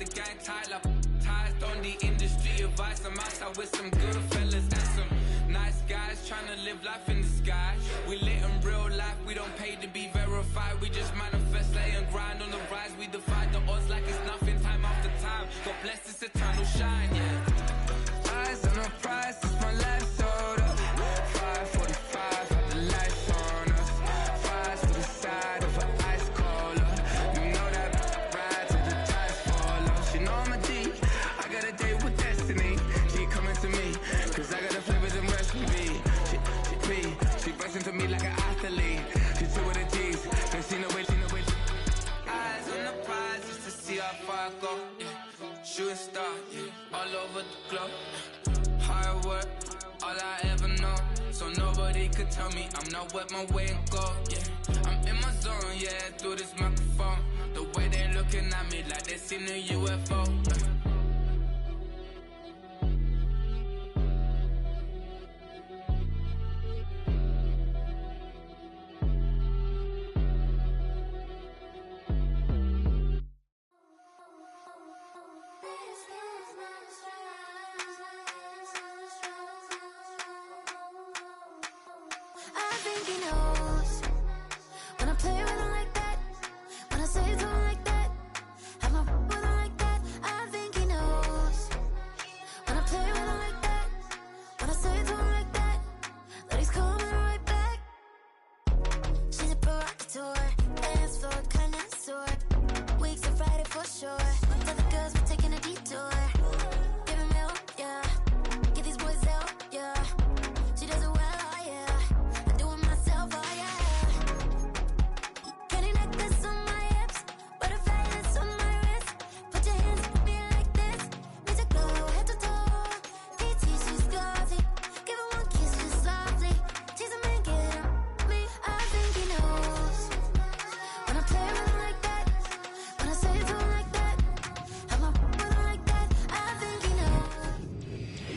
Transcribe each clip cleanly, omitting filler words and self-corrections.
the gang tight like ties on the industry advice. I'm outside with some good fellas and some nice guys trying to live life in the sky. We lit in real life, we don't pay to be verified. We just manifest, lay and grind on the rise. We defy the odds like it's nothing, time after time. God bless this eternal shine, yeah. Eyes on the prize, it's my life sold up. 5:45, got the lights on us. Fires for the side of an ice cola. You know that ride till the tides fall off. She know I'm a G, I got a date with destiny. She coming to me, cause I got a flavor them recipe. She bursts into me like an athlete. She two with the G's, ain't seen no way, Eyes on the prize just to see how far I go, yeah. Shooting star, yeah, all over the globe. Hard work, all I ever know. So nobody could tell me I'm not wet my way and go, yeah. I'm in my zone, yeah, through this microphone. The way they looking at me like they seen a UFO, yeah. I think he knows when I play with him like that, when I say to him like that, have my with him like that. I think he knows when I play with him like that, when I say to him like that, that he's coming right back. She's a provocateur, dance floor connoisseur, weeks of Friday for sure. Tell the girls we're taking a detour, give him milk, yeah, get these boys out, yeah. She does it well.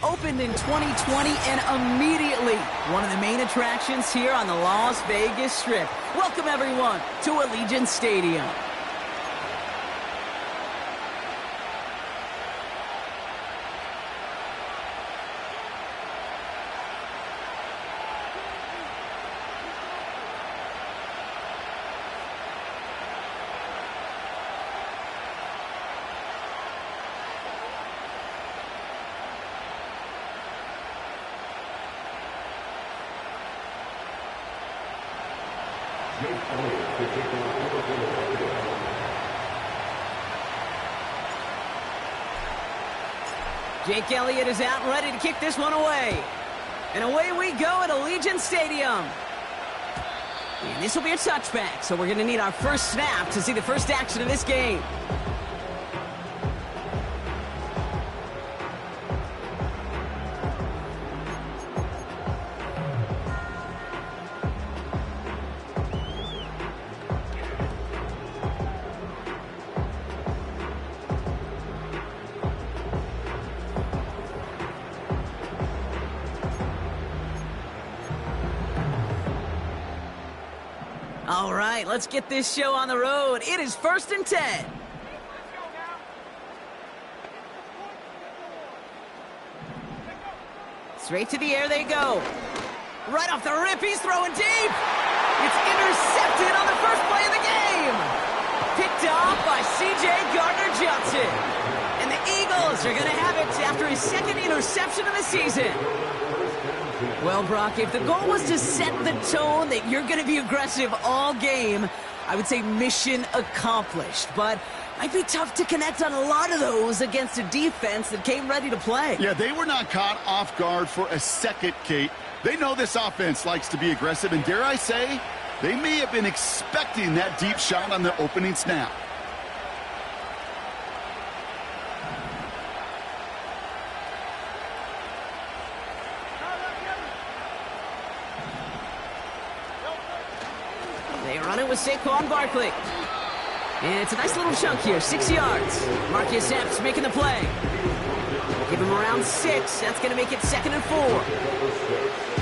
Opened in 2020 and immediately one of the main attractions here on the Las Vegas Strip. Welcome everyone to Allegiant Stadium. Jake Elliott is out and ready to kick this one away. And away we go at Allegiant Stadium. And this will be a touchback, so we're going to need our first snap to see the first action of this game. All right, let's get this show on the road. It is 1st and 10. Straight to the air they go. Right off the rip, he's throwing deep. It's intercepted on the first play of the game. Picked off by C.J. Gardner-Johnson. And the Eagles are going to have it after his second interception of the season. Well, Brock, if the goal was to set the tone that you're going to be aggressive all game, I would say mission accomplished. But might be tough to connect on a lot of those against a defense that came ready to play. Yeah, they were not caught off guard for a second, Kate. They know this offense likes to be aggressive, and dare I say, they may have been expecting that deep shot on the opening snap. They run it with Saquon Barkley. And it's a nice little chunk here, 6 yards. Marcus Epps making the play. Give him around 6. That's going to make it 2nd and 4.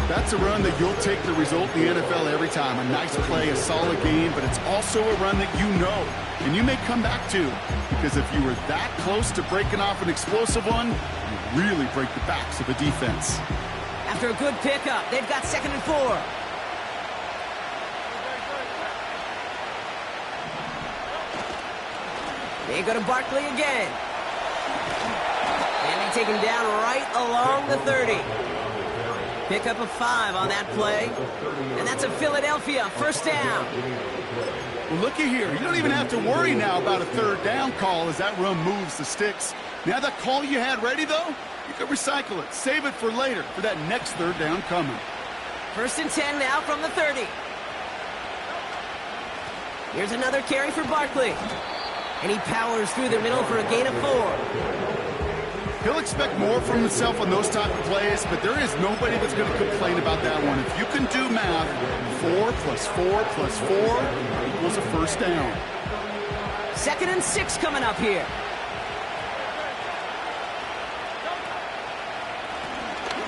That's a run that you'll take the result in the NFL every time. A nice play, a solid game, but it's also a run that you know and you may come back to, because if you were that close to breaking off an explosive one, you really break the backs of a defense. After a good pickup, they've got 2nd and 4. They go to Barkley again. And they take him down right along the 30. Pick up a 5 on that play. And that's a Philadelphia 1st down. Well, looky here. You don't even have to worry now about a 3rd down call as that run moves the sticks. Now that call you had ready, though, you can recycle it. Save it for later, for that next 3rd down coming. 1st and 10 now from the 30. Here's another carry for Barkley. And he powers through the middle for a gain of 4. He'll expect more from himself on those type of plays, but there is nobody that's going to complain about that one. If you can do math, 4 plus 4 plus 4 equals a 1st down. 2nd and 6 coming up here.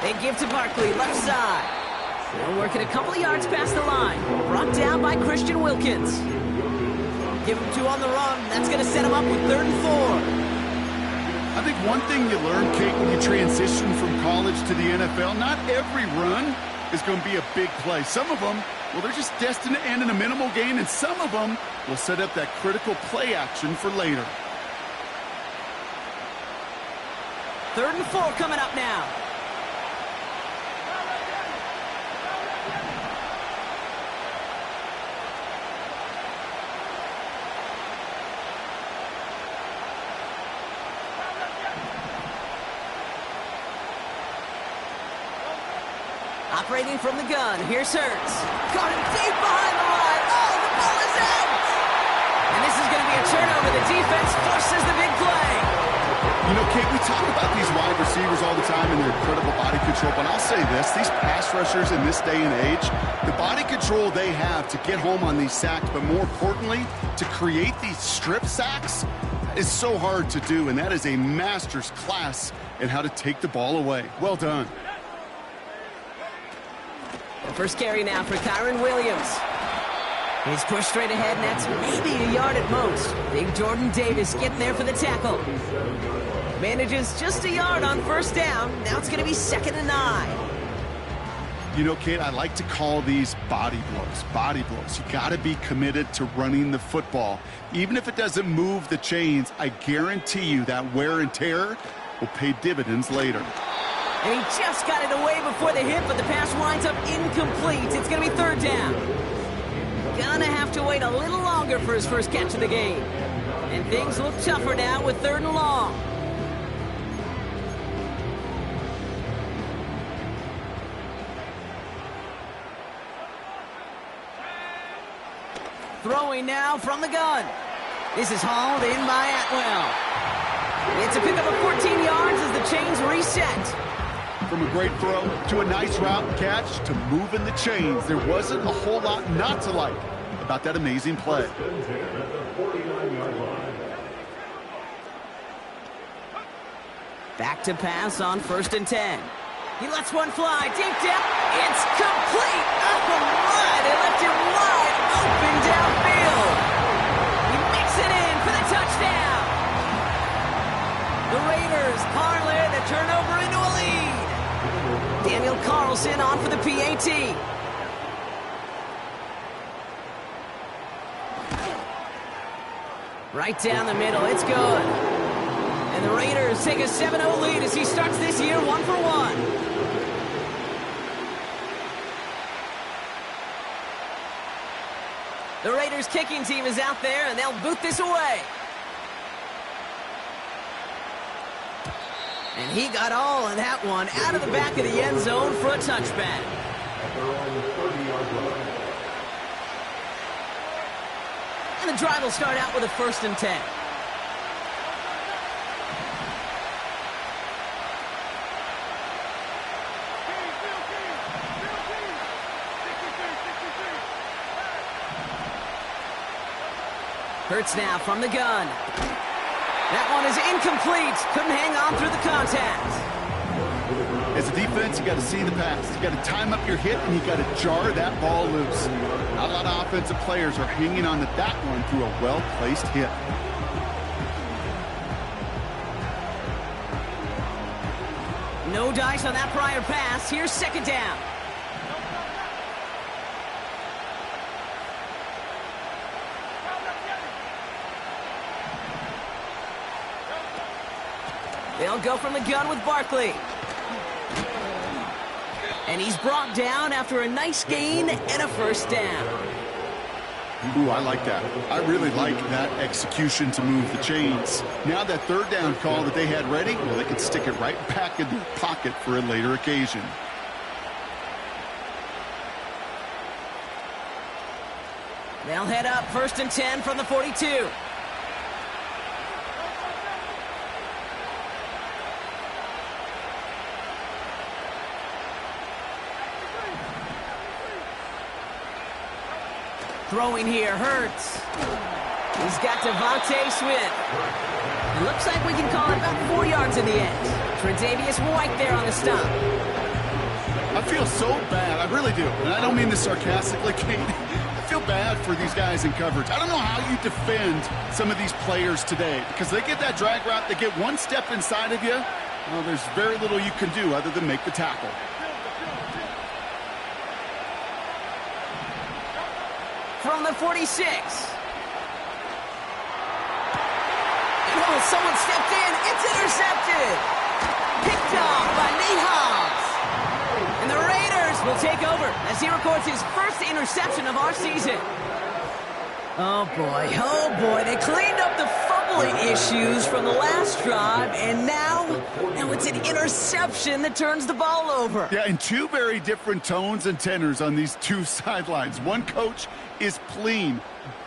They give to Barkley, left side. They'll work it a couple of yards past the line. Brought down by Christian Wilkins. Give him 2 on the run. That's going to set him up with 3rd and 4. I think one thing you learn, Kate, when you transition from college to the NFL, not every run is going to be a big play. Some of them, well, they're just destined to end in a minimal gain, and some of them will set up that critical play action for later. 3rd and 4 coming up now. Operating from the gun, here's Hurts. Caught him deep behind the line. Oh, the ball is out! And this is going to be a turnover. The defense forces the big play. You know, Kate, we talk about these wide receivers all the time and their incredible body control, but I'll say this, these pass rushers in this day and age, the body control they have to get home on these sacks, but more importantly, to create these strip sacks is so hard to do, and that is a master's class in how to take the ball away. Well done. First carry now for Kyron Williams. He's pushed straight ahead, and that's maybe a yard at most. Big Jordan Davis getting there for the tackle. Manages just a yard on 1st down. Now it's going to be 2nd and 9. You know, Kate, I like to call these body blows. Body blows. You got to be committed to running the football. Even if it doesn't move the chains, I guarantee you that wear and tear will pay dividends later. And he just got it away before the hit, but the pass winds up incomplete. It's going to be 3rd down. Gonna have to wait a little longer for his first catch of the game. And things look tougher now with 3rd and long. Throwing now from the gun. This is hauled in by Atwell. It's a pickup of 14 yards as the chains reset. From a great throw to a nice route and catch to moving the chains, there wasn't a whole lot not to like about that amazing play. Back to pass on 1st and 10. He lets one fly deep down. It's complete. Oh my! They left him wide open downfield. He makes it in for the touchdown. The Raiders parlay the turnover into a lead. Daniel Carlson on for the PAT. Right down the middle, it's good. And the Raiders take a 7-0 lead as he starts this year 1 for 1. The Raiders kicking team is out there and they'll boot this away. And he got all of that one out of the back of the end zone for a touchback. And the drive will start out with a 1st and 10. Hurts now from the gun. That one is incomplete. Couldn't hang on through the contact. As a defense, you got to see the pass. You got to time up your hit, and you got to jar that ball loose. Not a lot of offensive players are hanging on to that one through a well-placed hit. No dice on that prior pass. Here's second down. They'll go from the gun with Barkley. And he's brought down after a nice gain and a first down. Ooh, I like that. I really like that execution to move the chains. Now that third down call that they had ready, well, they could stick it right back in their pocket for a later occasion. They'll head up 1st and 10 from the 42. Throwing here, Hurts. He's got Devontae Smith. It looks like we can call it about 4 yards in the end. Tre'Davious White there on the stop. I feel so bad, I really do. And I don't mean this sarcastically, Kate. I feel bad for these guys in coverage. I don't know how you defend some of these players today, because they get that drag route, they get one step inside of you, well, there's very little you can do other than make the tackle. From the 46. Oh, someone stepped in. It's intercepted. Picked off by Nate Hobbs. And the Raiders will take over as he records his first interception of our season. Oh, boy. They cleaned up the fumbling issues from the last drive, and now it's an interception that turns the ball over. Yeah, and two very different tones and tenors on these two sidelines. One coach is pleading,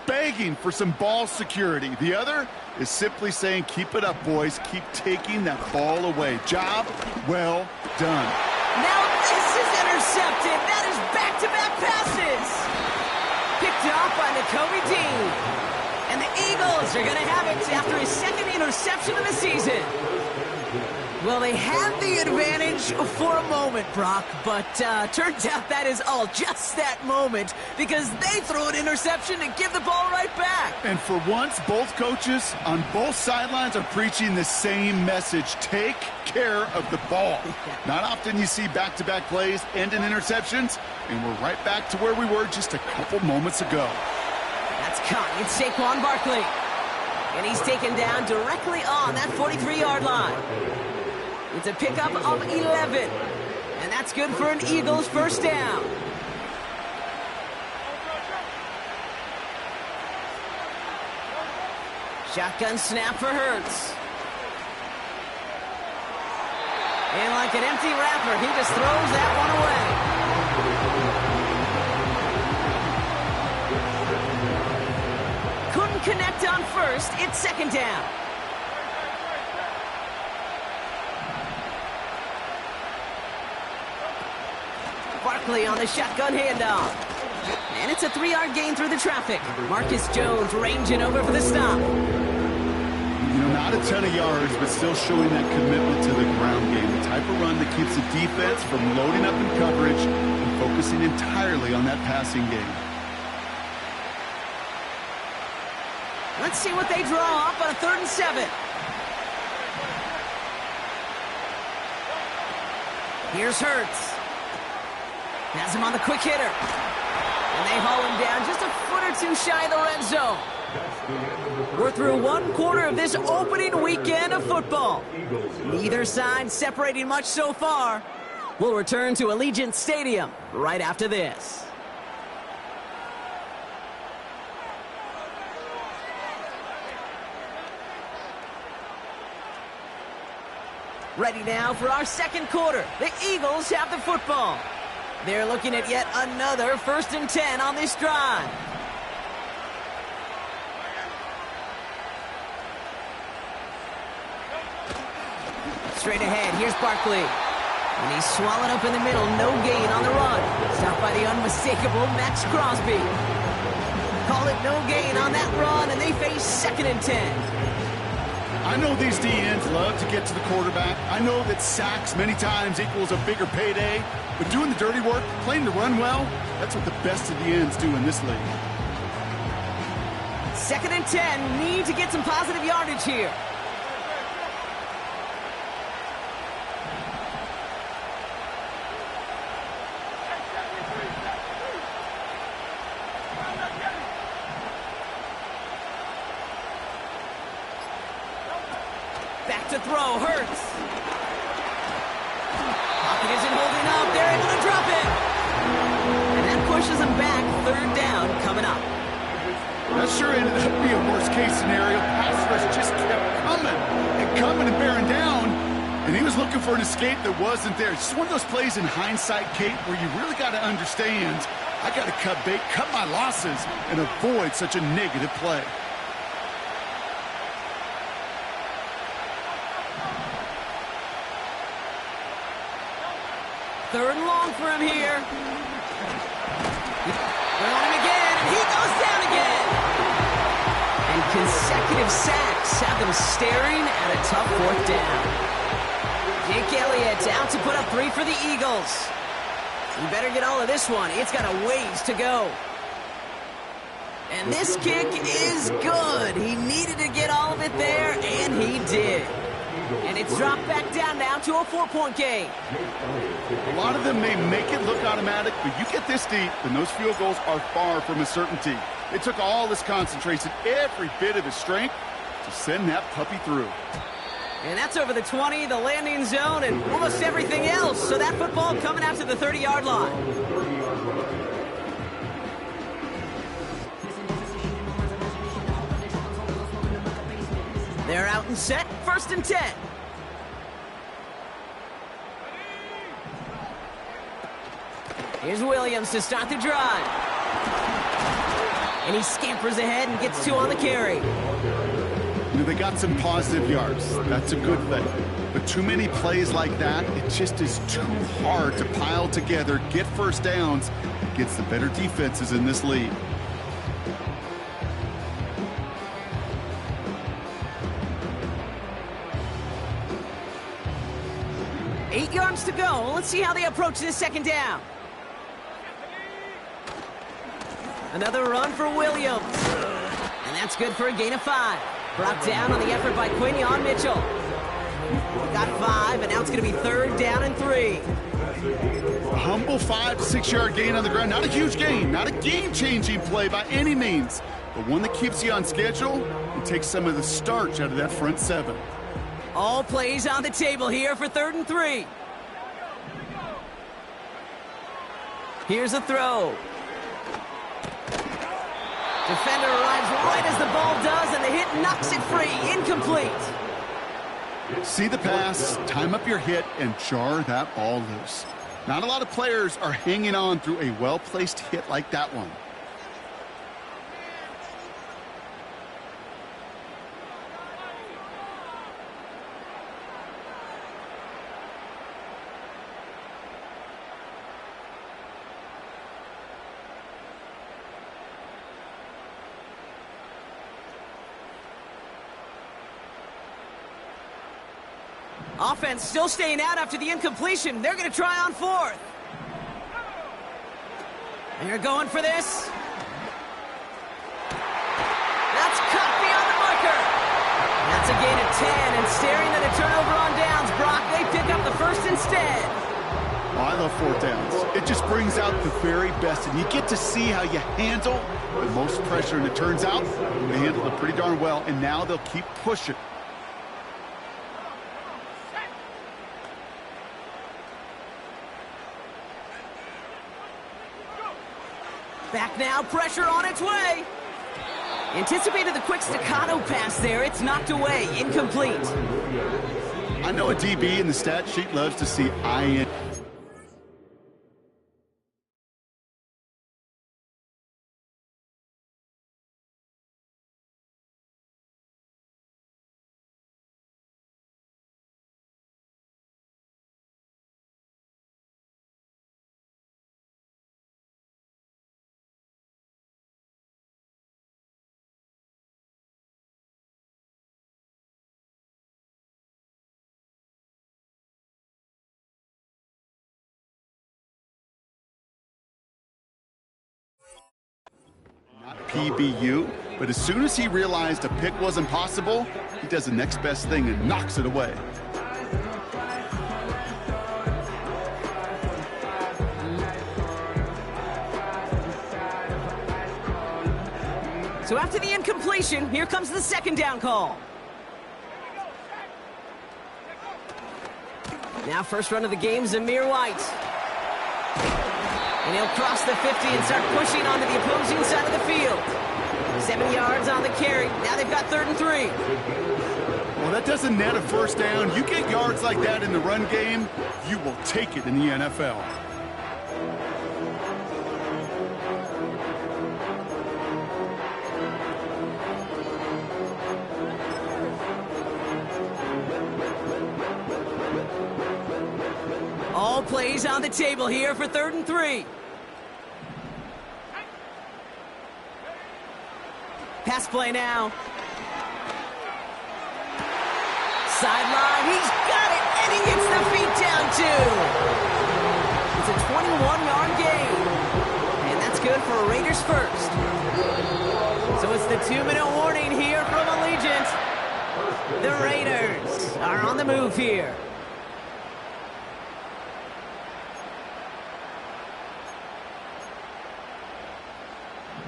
begging for some ball security. The other is simply saying, keep it up, boys. Keep taking that ball away. Job well done. Now this is intercepted. That is back-to-back passes. Picked off by Nakobe Dean. And the Eagles are going to have it after his second interception of the season. Well, they had the advantage for a moment, Brock, but turns out that is all just that moment, because they throw an interception and give the ball right back. And for once, both coaches on both sidelines are preaching the same message. Take care of the ball. Not often you see back-to-back plays end in interceptions, and we're right back to where we were just a couple moments ago. That's caught. It's Saquon Barkley. And he's taken down directly on that 43-yard line. It's a pickup of 11. And that's good for an Eagles first down. Shotgun snap for Hurts. And like an empty wrapper, he just throws that one away. Couldn't connect on first. It's second down. Barkley on the shotgun handoff. And it's a 3-yard gain through the traffic. Marcus Jones ranging over for the stop. You know, not a ton of yards, but still showing that commitment to the ground game. The type of run that keeps the defense from loading up in coverage and focusing entirely on that passing game. Let's see what they draw up on a 3rd and 7. Here's Hurts. Has him on the quick hitter. And they haul him down just a foot or two shy of the red zone. We're through one quarter of this opening weekend of football. Neither side separating much so far. We'll return to Allegiant Stadium right after this. Ready now for our second quarter. The Eagles have the football. They're looking at yet another 1st and 10 on this drive. Straight ahead, here's Barkley. And he's swallowed up in the middle, no gain on the run. Stopped by the unmistakable Max Crosby. Call it no gain on that run, and they face 2nd and 10. I know these DNs love to get to the quarterback. I know that sacks many times equals a bigger payday, but doing the dirty work, playing the run well, that's what the best of the ends do in this league. 2nd and 10, need to get some positive yardage here. Back to throw, Hurts. Pocket isn't holding up, they're able to drop it. And that pushes them back, 3rd down coming up. That sure ended up being a worst-case scenario. Pass rush just kept coming and bearing down, and he was looking for an escape that wasn't there. It's just one of those plays in hindsight, Kate, where you really got to understand, I got to cut bait, cut my losses, and avoid such a negative play. Third and long for him here. They're on him again, and he goes down again. And consecutive sacks have them staring at a tough 4th down. Jake Elliott out to put up 3 for the Eagles. You better get all of this one. It's got a ways to go. And this kick is good. He needed to get all of it there, and he did. And it's dropped back down now to a 4-point game. A lot of them may make it look automatic, but you get this deep, and those field goals are far from a certainty. It took all his concentration, every bit of his strength, to send that puppy through. And that's over the 20, the landing zone, and almost everything else. So that football coming out to the 30-yard line. They're out and set, 1st and 10. Here's Williams to start the drive. And he scampers ahead and gets 2 on the carry. You know, they got some positive yards. That's a good thing. But too many plays like that, it just is too hard to pile together, get 1st downs against the better defenses in this league. Eight yards to go. Let's see how they approach this 2nd down. Another run for Williams. And that's good for a gain of 5. Brought down on the effort by Quinion Mitchell. We got 5, and now it's going to be 3rd down and 3. A humble 5 to 6 yard gain on the ground. Not a huge gain, not a game-changing play by any means, but one that keeps you on schedule and takes some of the starch out of that front 7. All plays on the table here for 3rd and 3. Here's a throw. Defender arrives right as the ball does, and the hit knocks it free. Incomplete. See the pass, time up your hit, and jar that ball loose. Not a lot of players are hanging on through a well-placed hit like that one. Offense still staying out after the incompletion. They're going to try on 4th. And they're going for this. That's cut beyond the marker. That's a gain of 10, and staring at a turnover on downs, Brock, they pick up the 1st instead. Oh, I love 4th downs. It just brings out the very best, and you get to see how you handle the most pressure, and it turns out they handled it pretty darn well, and now they'll keep pushing. Back now, pressure on its way. Anticipated the quick staccato pass there. It's knocked away, incomplete. I know a DB in the stat sheet loves to see IN. PBU, but as soon as he realized a pick wasn't possible, he does the next best thing and knocks it away. So after the incompletion, here comes the second down call. Now first run of the game, Zamir White. And he'll cross the 50 and start pushing onto the opposing side of the field. 7 yards on the carry. Now they've got 3rd and 3. Well, that doesn't net a first down. You get yards like that in the run game, you will take it in the NFL. All plays on the table here for 3rd and 3. Pass play now. Sideline, he's got it, and he gets the feet down too. It's a 21-yard gain, and that's good for a Raiders first. So it's the 2-minute warning here from Allegiant. The Raiders are on the move here.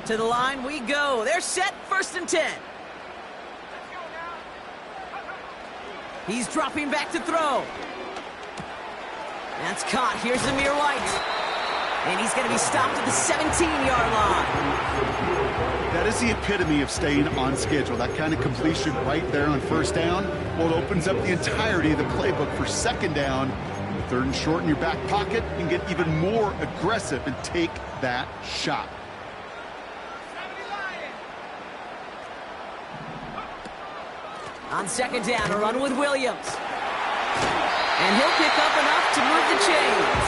To the line we go. They're set, 1st and 10. He's dropping back to throw. That's caught. Here's Zamir White. And he's going to be stopped at the 17-yard line. That is the epitome of staying on schedule. That kind of completion right there on 1st down. Well, it opens up the entirety of the playbook for 2nd down. 3rd and short in your back pocket. You can get even more aggressive and take that shot. On 2nd down, a run with Williams. And he'll pick up enough to move the chains.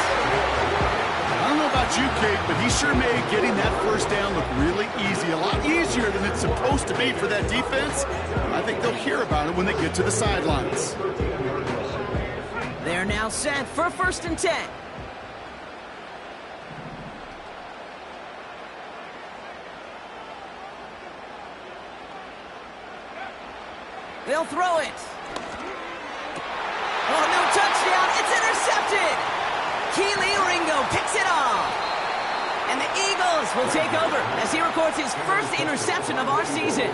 I don't know about you, Kate, but he sure made getting that 1st down look really easy. A lot easier than it's supposed to be for that defense. I think they'll hear about it when they get to the sidelines. They're now set for 1st and 10. They'll throw it. Oh, no touchdown. It's intercepted. Keely Ringo picks it off. And the Eagles will take over as he records his 1st interception of our season.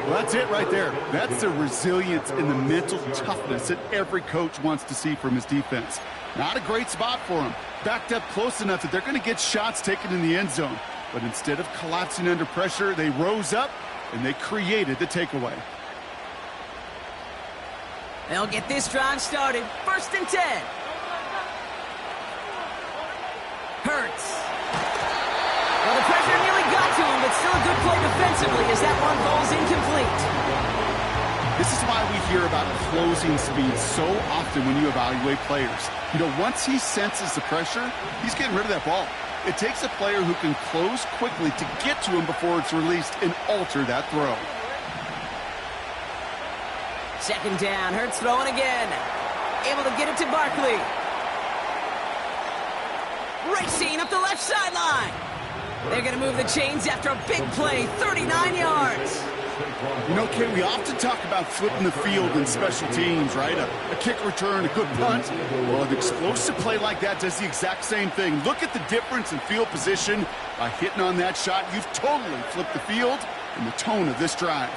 Well, that's it right there. That's the resilience and the mental toughness that every coach wants to see from his defense. Not a great spot for him. Backed up close enough that they're going to get shots taken in the end zone. But instead of collapsing under pressure, they rose up and they created the takeaway. They'll get this drive started. 1st and 10. Hurts. Well, the pressure nearly got to him, but still a good play defensively as that one falls incomplete. This is why we hear about closing speed so often when you evaluate players. You know, once he senses the pressure, he's getting rid of that ball. It takes a player who can close quickly to get to him before it's released and alter that throw. 2nd down, Hurts throwing again. Able to get it to Barkley. Racing up the left sideline. They're going to move the chains after a big play, 39 yards. You know, Ken, we often talk about flipping the field in special teams, right? A kick return, a good punt. Well, an explosive play like that does the exact same thing. Look at the difference in field position. By hitting on that shot, you've totally flipped the field and the tone of this drive.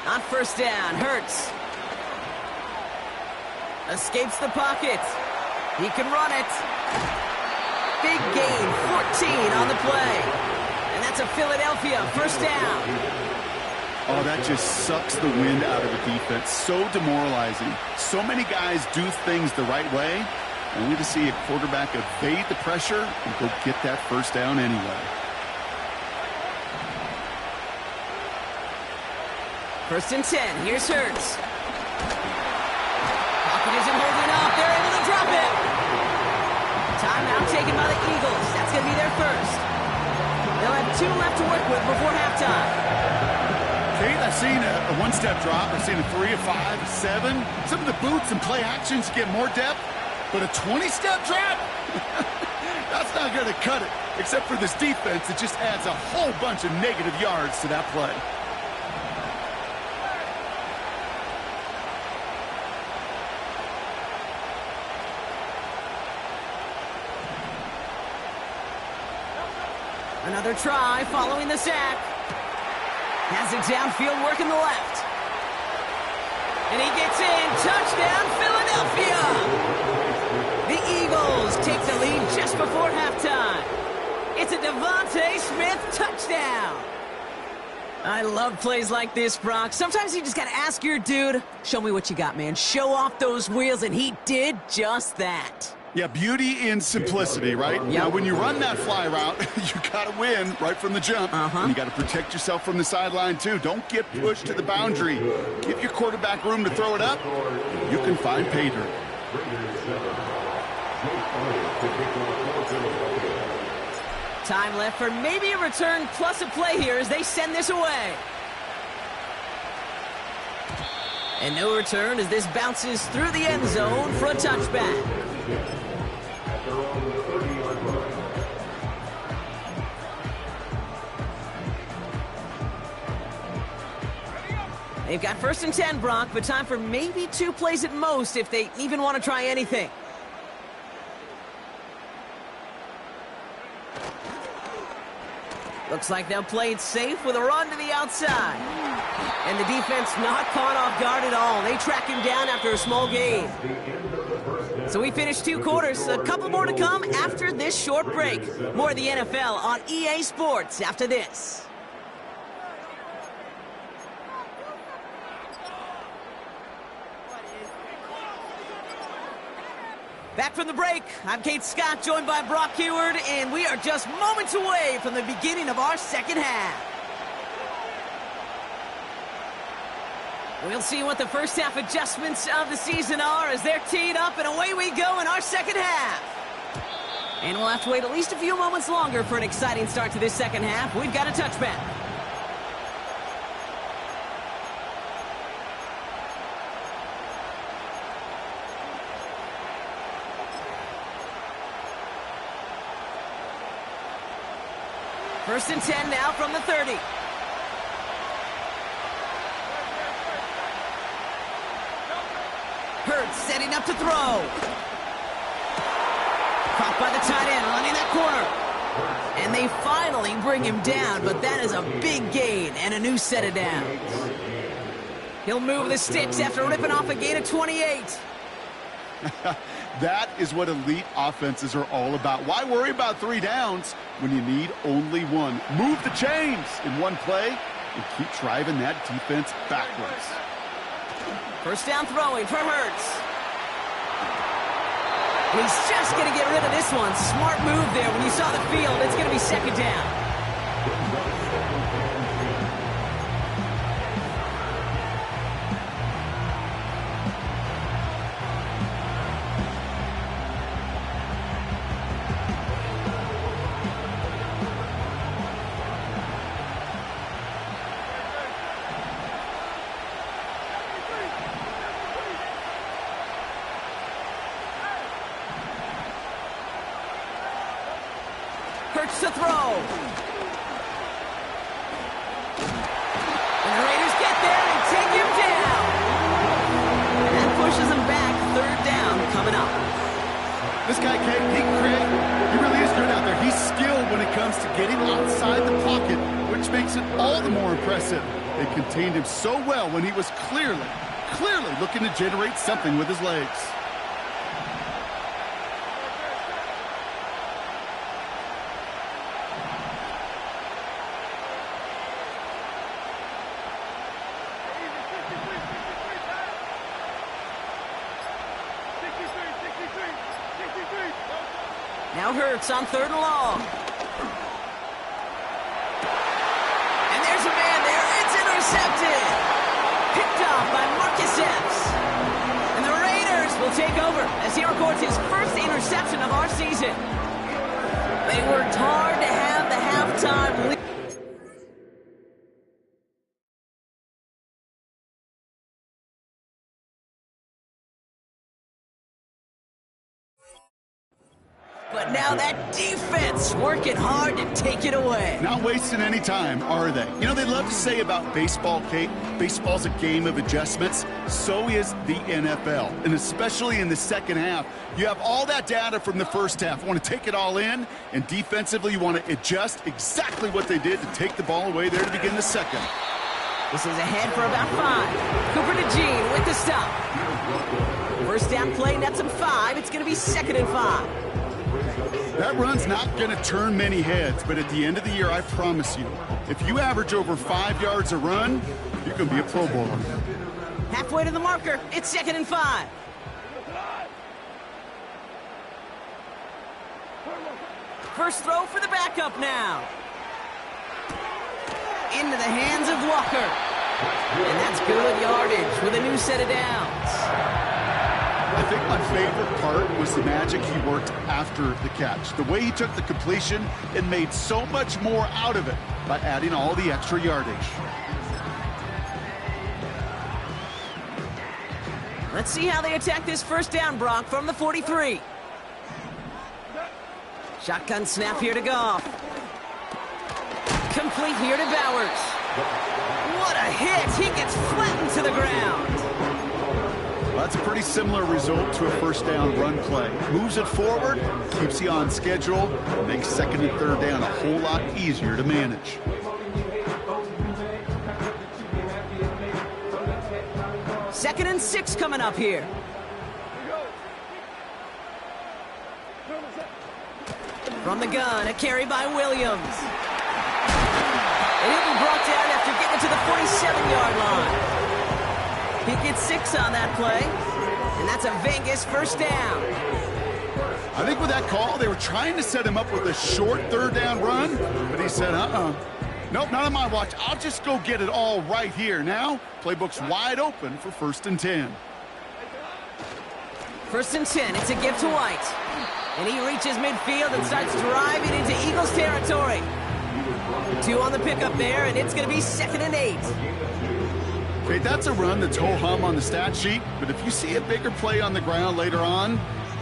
On 1st down, Hurts. Escapes the pocket. He can run it. Big gain, 14 on the play. And that's a Philadelphia 1st down. Oh, that just sucks the wind out of the defense. So demoralizing. So many guys do things the right way, only to see a quarterback evade the pressure and go get that 1st down anyway. 1st and 10. Here's Hurts. Pocket isn't holding up. They're able to drop it. Timeout taken by the Eagles. That's going to be their 1st. They'll have 2 left to work with before halftime. Kate, I've seen a one-step drop. I've seen a 3, a 5, a 7. Some of the boots and play actions get more depth. But a 20-step drop? That's not going to cut it. Except for this defense, it just adds a whole bunch of negative yards to that play. Another try following the sack. Has it downfield, working the left. And he gets in. Touchdown, Philadelphia! The Eagles take the lead just before halftime. It's a Devontae Smith touchdown. I love plays like this, Brock. Sometimes you just got to ask your dude, show me what you got, man. Show off those wheels, and he did just that. Yeah, beauty in simplicity, right? Yep. Now, when you run that fly route, you got to win right from the jump. And you got to protect yourself from the sideline, too. Don't get pushed to the boundary. Give your quarterback room to throw it up. You can find pay dirt. Time left for maybe a return plus a play here as they send this away. And no return as this bounces through the end zone for a touchback. They've got 1st and 10, Brock, but time for maybe 2 plays at most if they even want to try anything. Looks like they'll play it safe with a run to the outside. And the defense not caught off guard at all. They track him down after a small gain. So we finished 2 quarters. A couple more to come after this short break. More of the NFL on EA Sports after this. Back from the break, I'm Kate Scott, joined by Brock Heward, and we are just moments away from the beginning of our second half. We'll see what the first half adjustments of the season are as they're teed up, and away we go in our second half. And we'll have to wait at least a few moments longer for an exciting start to this second half. We've got a touchback. First and 10 now from the 30. Hurts setting up to throw. Caught by the tight end, running that corner. And they finally bring him down, but that is a big gain and a new set of downs. He'll move the sticks after ripping off a gain of 28. That is what elite offenses are all about. Why worry about 3 downs when you need only 1? Move the chains in one play and keep driving that defense backwards. First down throwing for Hurts. He's just going to get rid of this one. Smart move there. When you saw the field, it's going to be second down. Hurts to throw. And the Raiders get there and take him down. And that pushes him back. 3rd down coming up. This guy, Craig, he really is good out there. He's skilled when it comes to getting outside the pocket, which makes it all the more impressive. They contained him so well when he was clearly looking to generate something with his legs. Now Hurts on 3rd and long. And there's a man there. It's intercepted. Picked off by Marcus Epps. And the Raiders will take over as he records his first interception of our season. They worked hard to have the halftime lead. But Now that defense working hard to take it away. Not wasting any time, are they? You know, they love to say about baseball, Kate, baseball's a game of adjustments. So is the NFL, and especially in the second half. You have all that data from the first half. You want to take it all in, and defensively you want to adjust exactly what they did to take the ball away there to begin the second. This is ahead for about 5. Cooper to Gene with the stop. First down play nets him 5. It's going to be 2nd and 5. That run's not going to turn many heads, but at the end of the year, I promise you, if you average over 5 yards a run, you can be a Pro Bowler. Halfway to the marker. It's 2nd and 5. First throw for the backup now. Into the hands of Walker. And that's good yardage with a new set of downs. I think my favorite part was the magic he worked after the catch. The way he took the completion and made so much more out of it by adding all the extra yardage. Let's see how they attack this first down, Brock, from the 43. Shotgun snap here to Goff. Complete here to Bowers. What a hit! He gets flattened to the ground. Well, that's a pretty similar result to a first down run play. Moves it forward, keeps you on schedule, makes 2nd and 3rd down a whole lot easier to manage. Second and 6 coming up here. From the gun, a carry by Williams. And he'll be brought down after getting to the 47-yard line. He gets 6 on that play, and that's a Vegas first down. I think with that call, they were trying to set him up with a short 3rd down run, but he said, nope, not on my watch. I'll just go get it all right here. Now, playbook's wide open for 1st and 10. 1st and 10, it's a give to White. And he reaches midfield and starts driving into Eagles territory. 2 on the pickup there, and it's going to be 2nd and 8. Okay, that's a run that's ho-hum on the stat sheet, but if you see a bigger play on the ground later on,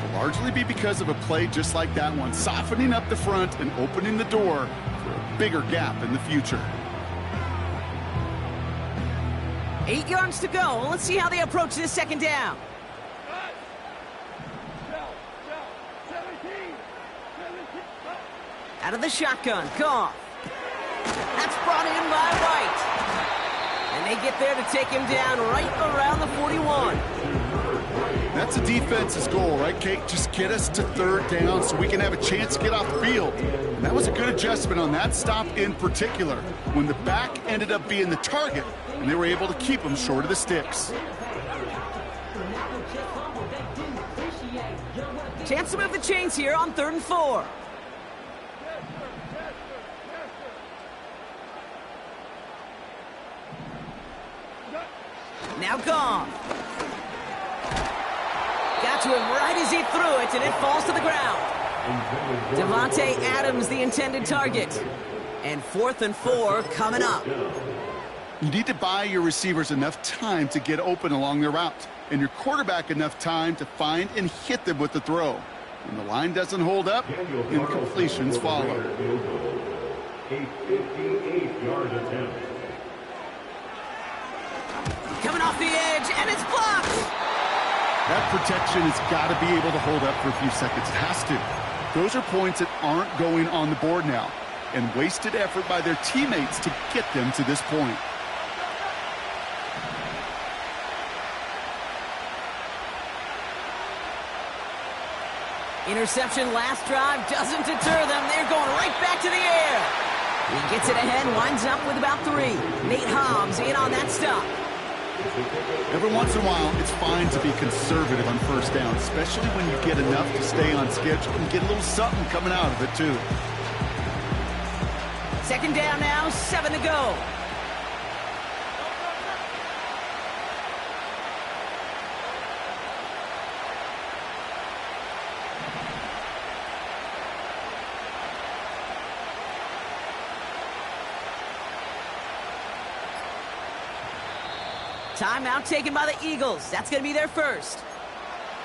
it'll largely be because of a play just like that one, softening up the front and opening the door for a bigger gap in the future. 8 yards to go. Let's see how they approach this 2nd down. Out of the shotgun, Goff. That's brought in by White. And they get there to take him down right around the 41. That's the defense's goal, right, Kate? Just get us to 3rd down so we can have a chance to get off the field. And that was a good adjustment on that stop in particular, when the back ended up being the target, and they were able to keep him short of the sticks. Chance to move the chains here on 3rd and 4. Now Goff. Got to him right as he threw it, and it falls to the ground. Devontae Adams, the intended target. And 4th and 4 coming up. You need to buy your receivers enough time to get open along their route, and your quarterback enough time to find and hit them with the throw. When the line doesn't hold up, incompletions follow. A 58-yard attempt. Coming off the edge, and it's blocked! That protection has got to be able to hold up for a few seconds. It has to. Those are points that aren't going on the board now, and wasted effort by their teammates to get them to this point. Interception last drive doesn't deter them. They're going right back to the air. He gets it ahead, winds up with about 3. Nate Hobbs in on that stop. Every once in a while, it's fine to be conservative on 1st down, especially when you get enough to stay on schedule and get a little something coming out of it, too. 2nd down now, 7 to go. Timeout taken by the Eagles. That's going to be their first.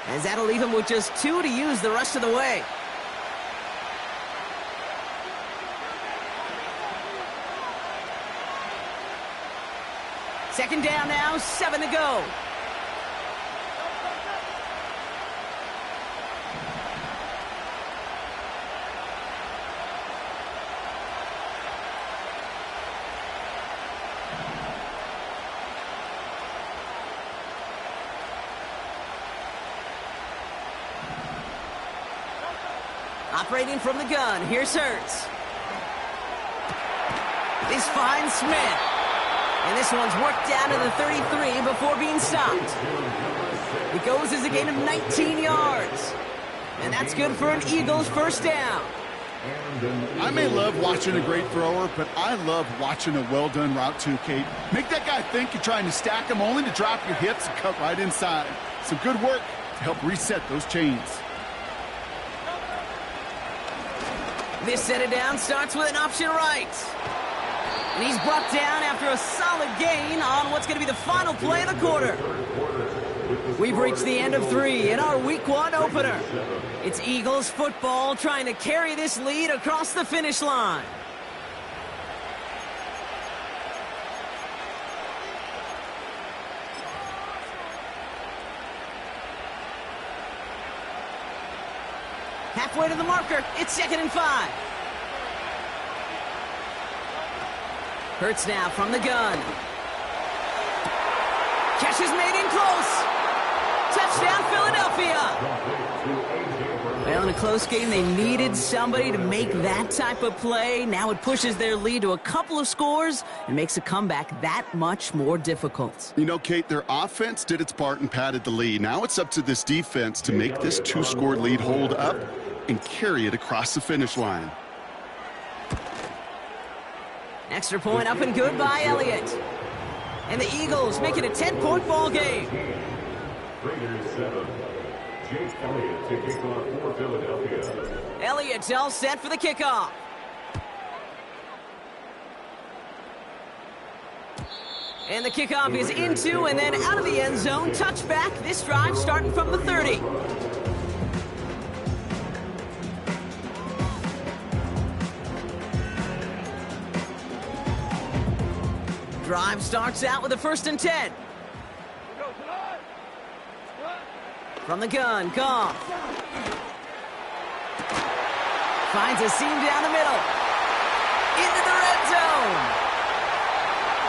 As that'll leave them with just 2 to use the rest of the way. Second down now, 7 to go. Operating from the gun, here's Hurts. This finds Smith. And this one's worked down to the 33 before being stopped. It goes as a gain of 19 yards. And that's good for an Eagles first down. I may love watching a great thrower, but I love watching a well-done route too, Kate. Make that guy think you're trying to stack him only to drop your hips and cut right inside. Some good work to help reset those chains. This set it down starts with an option right. And he's brought down after a solid gain on what's going to be the final play of the quarter. We've reached the end of 3 in our Week 1 opener. It's Eagles football trying to carry this lead across the finish line. Halfway to the marker, it's 2nd and 5. Hurts now from the gun. Catch is made in close. Touchdown, Philadelphia. Well, in a close game, they needed somebody to make that type of play. Now it pushes their lead to a couple of scores and makes a comeback that much more difficult. You know, Kate, their offense did its part and padded the lead. Now it's up to this defense to make this 2-score lead hold up and carry it across the finish line. Extra point up and good by Elliott. And the Eagles make it a 10-point ball game. Raiders 7. Jake Elliott to kick off for Philadelphia. Elliott's all set for the kickoff. And the kickoff is into and then out of the end zone. Touchback. This drive starting from the 30. Drive starts out with a 1st and 10. From the gun, Goff. Finds a seam down the middle. Into the red zone.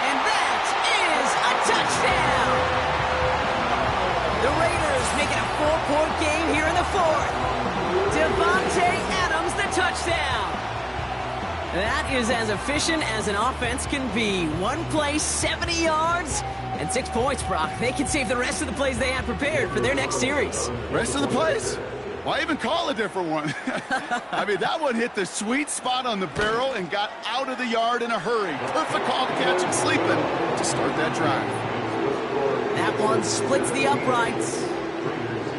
And that is a touchdown. The Raiders make it a 4-point game here in the 4th. Devontae Adams, the touchdown. That is as efficient as an offense can be. One play, 70 yards, and 6 points, Brock. They can save the rest of the plays they had prepared for their next series. Rest of the plays? Why even call a different one? I mean, that one hit the sweet spot on the barrel and got out of the yard in a hurry. Perfect call to catch him sleeping to start that drive. That one splits the uprights.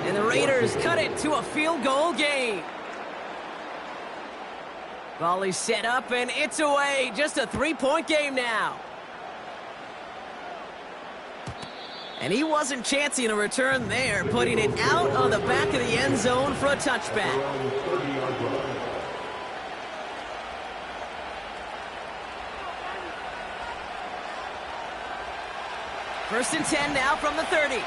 And the Raiders cut it to a field goal game. Volley set up, and it's away. Just a 3-point game now. And he wasn't chancing a return there, putting it out on the back of the end zone for a touchback. First and 10 now from the 30.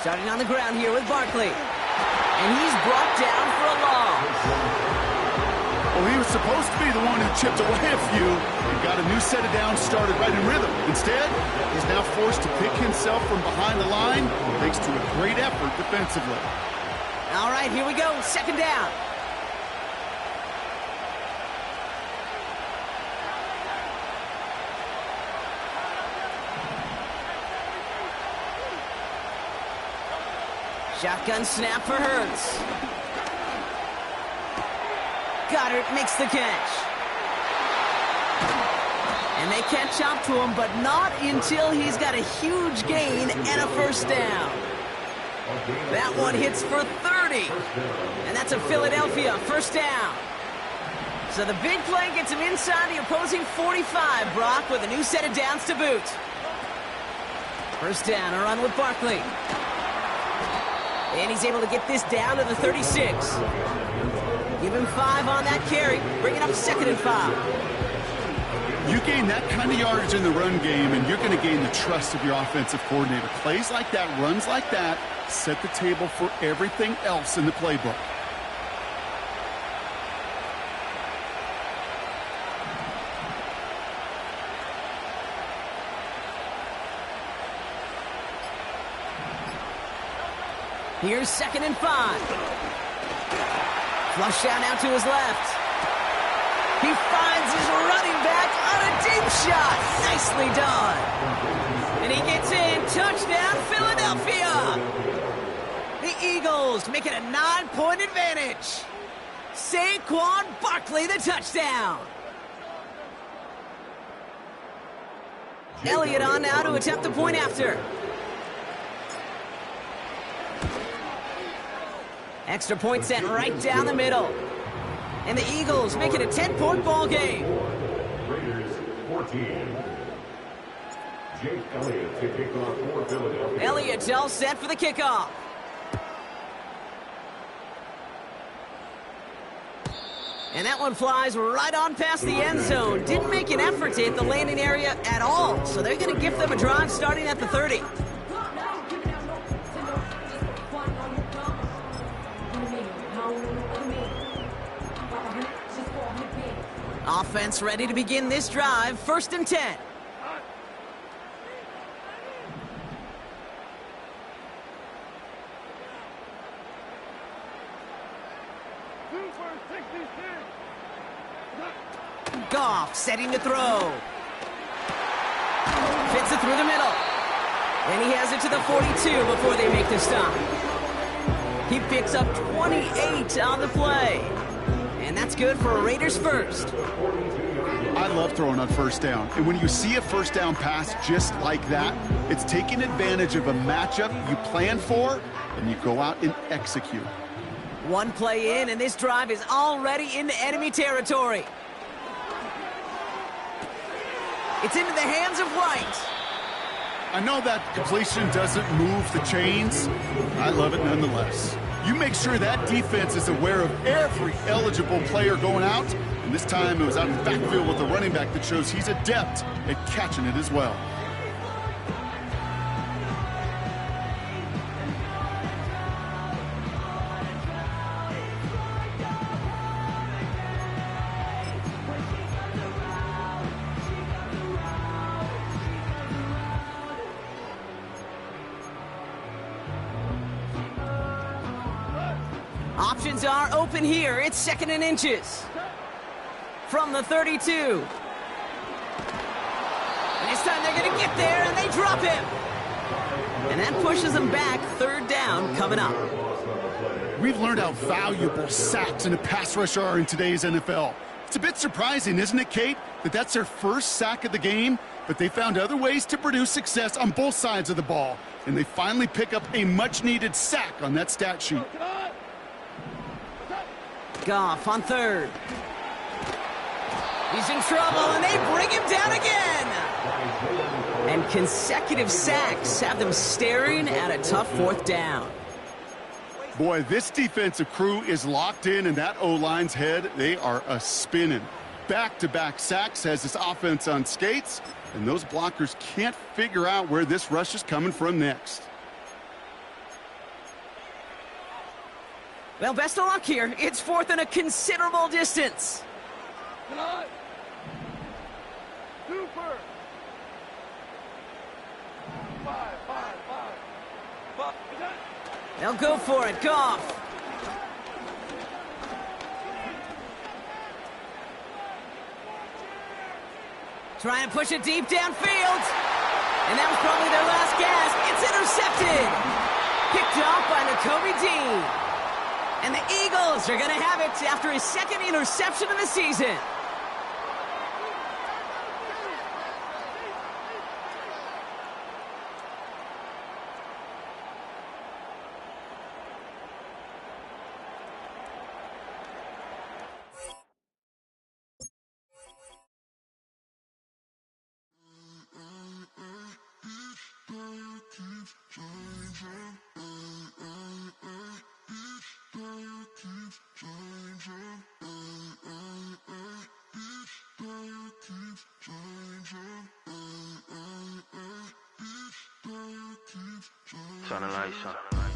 Starting on the ground here with Barkley. And he's brought down for a loss. Well, he was supposed to be the one who chipped away a few and got a new set of downs started right in rhythm. Instead, he's now forced to pick himself from behind the line thanks to a great effort defensively. All right, here we go. 2nd down. Shotgun snap for Hurts. Goddard makes the catch. And they catch up to him, but not until he's got a huge gain and a first down. That one hits for 30. And that's a Philadelphia first down. So the big play gets him inside the opposing 45, Brock, with a new set of downs to boot. First down, a run with Barkley. And he's able to get this down to the 36. Give him 5 on that carry. Bring it up 2nd and 5. You gain that kind of yardage in the run game, and you're going to gain the trust of your offensive coordinator. Plays like that, runs like that, set the table for everything else in the playbook. Here's 2nd and 5. Flush down out to his left. He finds his running back on a deep shot. Nicely done. And he gets in. Touchdown, Philadelphia. The Eagles make it a 9-point advantage. Saquon Barkley, the touchdown. Elliott on now to attempt the point after. Extra point sent right down the middle. And the Eagles make it a 10-point ball game. Raiders 14. Jake Elliott to kick off for Philadelphia. Elliott all set for the kickoff. And that one flies right on past the end zone. Didn't make an effort to hit the landing area at all. So they're going to give them a drive starting at the 30. Offense ready to begin this drive. 1st and 10. Goff setting to throw. Fits it through the middle. And he has it to the 42 before they make the stop. He picks up 28 on the play. And that's good for a Raiders first. I love throwing on 1st down. And when you see a 1st down pass just like that, it's taking advantage of a matchup you plan for, and you go out and execute. One play in, and this drive is already into enemy territory. It's into the hands of White. I know that completion doesn't move the chains. I love it nonetheless. You make sure that defense is aware of every eligible player going out. And this time it was out in the backfield with a running back that shows he's adept at catching it as well. Options are open here. It's 2nd and inches. From the 32. And this time they're going to get there, and they drop him. And that pushes them back. 3rd down coming up. We've learned how valuable sacks and a pass rush are in today's NFL. It's a bit surprising, isn't it, Kate, that that's their first sack of the game, but they found other ways to produce success on both sides of the ball, and they finally pick up a much-needed sack on that stat sheet. Goff on 3rd. He's in trouble, and they bring him down again. And consecutive sacks have them staring at a tough 4th down. Boy, this defensive crew is locked in, and that O-line's head, they are a-spinning. Back-to-back sacks has this offense on skates, and those blockers can't figure out where this rush is coming from next. Well, best of luck here. It's 4th and a considerable distance. Super. 5. They'll go for it. Goff. Trying to push it deep downfield. And that was probably their last gasp. It's intercepted. Picked off by Nakobe Dean. And the Eagles are going to have it after his 2nd interception of the season. Changing. Turn the lights on.